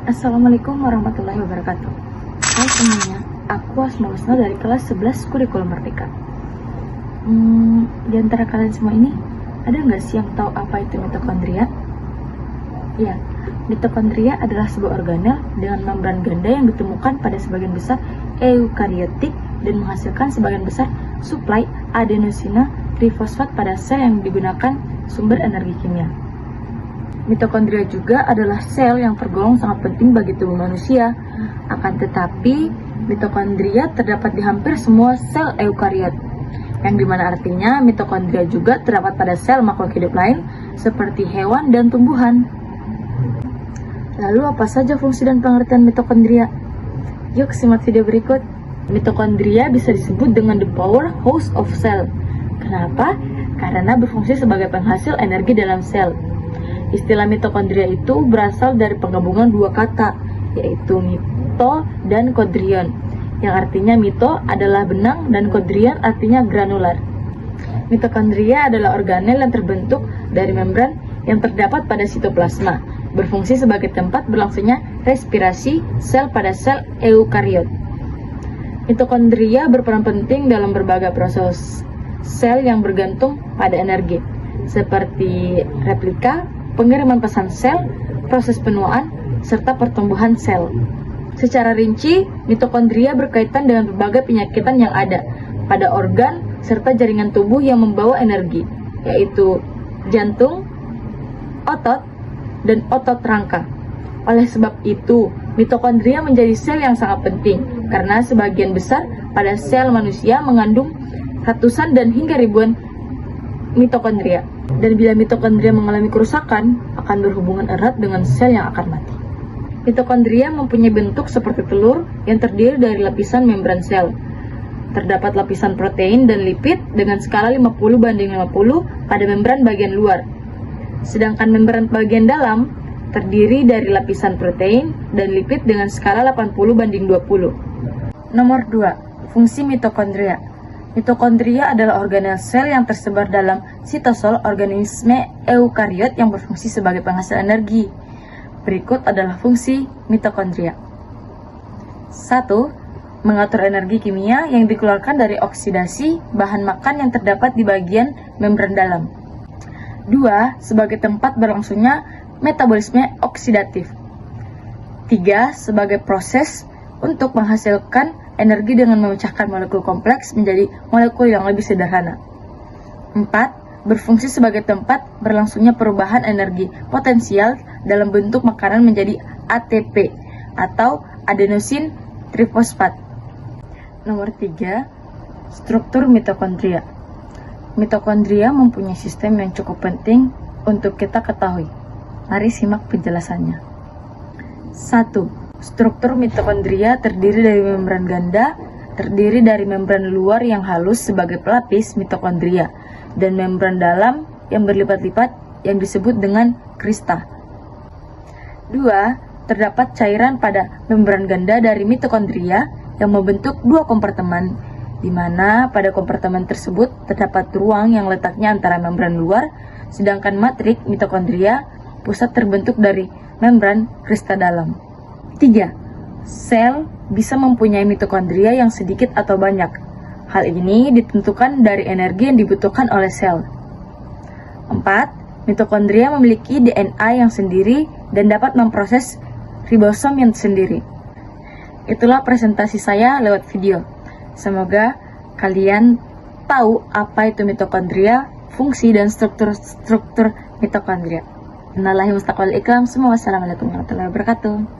Assalamualaikum warahmatullahi wabarakatuh. Hai semuanya, aku Asma Husna dari kelas 11 Kurikulum Merdeka. Di antara kalian semua ini, ada nggak sih yang tahu apa itu mitokondria? Ya, mitokondria adalah sebuah organel dengan membran ganda yang ditemukan pada sebagian besar eukariotik dan menghasilkan sebagian besar suplai adenosina trifosfat pada sel yang digunakan sumber energi kimia. Mitokondria juga adalah sel yang tergolong sangat penting bagi tubuh manusia. Akan tetapi, mitokondria terdapat di hampir semua sel eukariot, yang dimana artinya mitokondria juga terdapat pada sel makhluk hidup lain seperti hewan dan tumbuhan. Lalu apa saja fungsi dan pengertian mitokondria? Yuk simak video berikut. Mitokondria bisa disebut dengan the powerhouse of cell. Kenapa? Karena berfungsi sebagai penghasil energi dalam sel. Istilah mitokondria itu berasal dari penggabungan dua kata, yaitu mito dan kondrion, yang artinya mito adalah benang dan kondrion artinya granular. Mitokondria adalah organel yang terbentuk dari membran yang terdapat pada sitoplasma, berfungsi sebagai tempat berlangsungnya respirasi sel pada sel eukariot. Mitokondria berperan penting dalam berbagai proses sel yang bergantung pada energi, seperti replika, pengiriman pesan sel, proses penuaan, serta pertumbuhan sel. Secara rinci, mitokondria berkaitan dengan berbagai penyakitan yang ada pada organ serta jaringan tubuh yang membawa energi, yaitu jantung, otot, dan otot rangka. Oleh sebab itu, mitokondria menjadi sel yang sangat penting karena sebagian besar pada sel manusia mengandung ratusan dan hingga ribuan mitokondria. Dan bila mitokondria mengalami kerusakan, akan berhubungan erat dengan sel yang akan mati. Mitokondria mempunyai bentuk seperti telur yang terdiri dari lapisan membran sel. Terdapat lapisan protein dan lipid dengan skala 50:50 pada membran bagian luar. Sedangkan membran bagian dalam terdiri dari lapisan protein dan lipid dengan skala 80:20. Nomor 2. Fungsi mitokondria. Mitokondria adalah organel sel yang tersebar dalam sitosol organisme eukariot yang berfungsi sebagai penghasil energi. Berikut adalah fungsi mitokondria. 1. Mengatur energi kimia yang dikeluarkan dari oksidasi bahan makan yang terdapat di bagian membran dalam. 2. Sebagai tempat berlangsungnya metabolisme oksidatif. 3. Sebagai proses untuk menghasilkan energi dengan memecahkan molekul kompleks menjadi molekul yang lebih sederhana. 4. Berfungsi sebagai tempat berlangsungnya perubahan energi potensial dalam bentuk makanan menjadi ATP atau adenosin trifosfat. Nomor 3. Struktur mitokondria. Mitokondria mempunyai sistem yang cukup penting untuk kita ketahui. Mari simak penjelasannya. 1. Struktur mitokondria terdiri dari membran ganda, terdiri dari membran luar yang halus sebagai pelapis mitokondria, dan membran dalam yang berlipat-lipat yang disebut dengan krista. 2. Terdapat cairan pada membran ganda dari mitokondria yang membentuk dua kompartemen, di mana pada kompartemen tersebut terdapat ruang yang letaknya antara membran luar, sedangkan matrik mitokondria pusat terbentuk dari membran krista dalam. 3. Sel bisa mempunyai mitokondria yang sedikit atau banyak. Hal ini ditentukan dari energi yang dibutuhkan oleh sel. 4. Mitokondria memiliki DNA yang sendiri dan dapat memproses ribosom yang sendiri. Itulah presentasi saya lewat video. Semoga kalian tahu apa itu mitokondria, fungsi dan struktur mitokondria. Innalillahi wa inna ilaihi raji'un. Wassalamualaikum warahmatullahi wabarakatuh.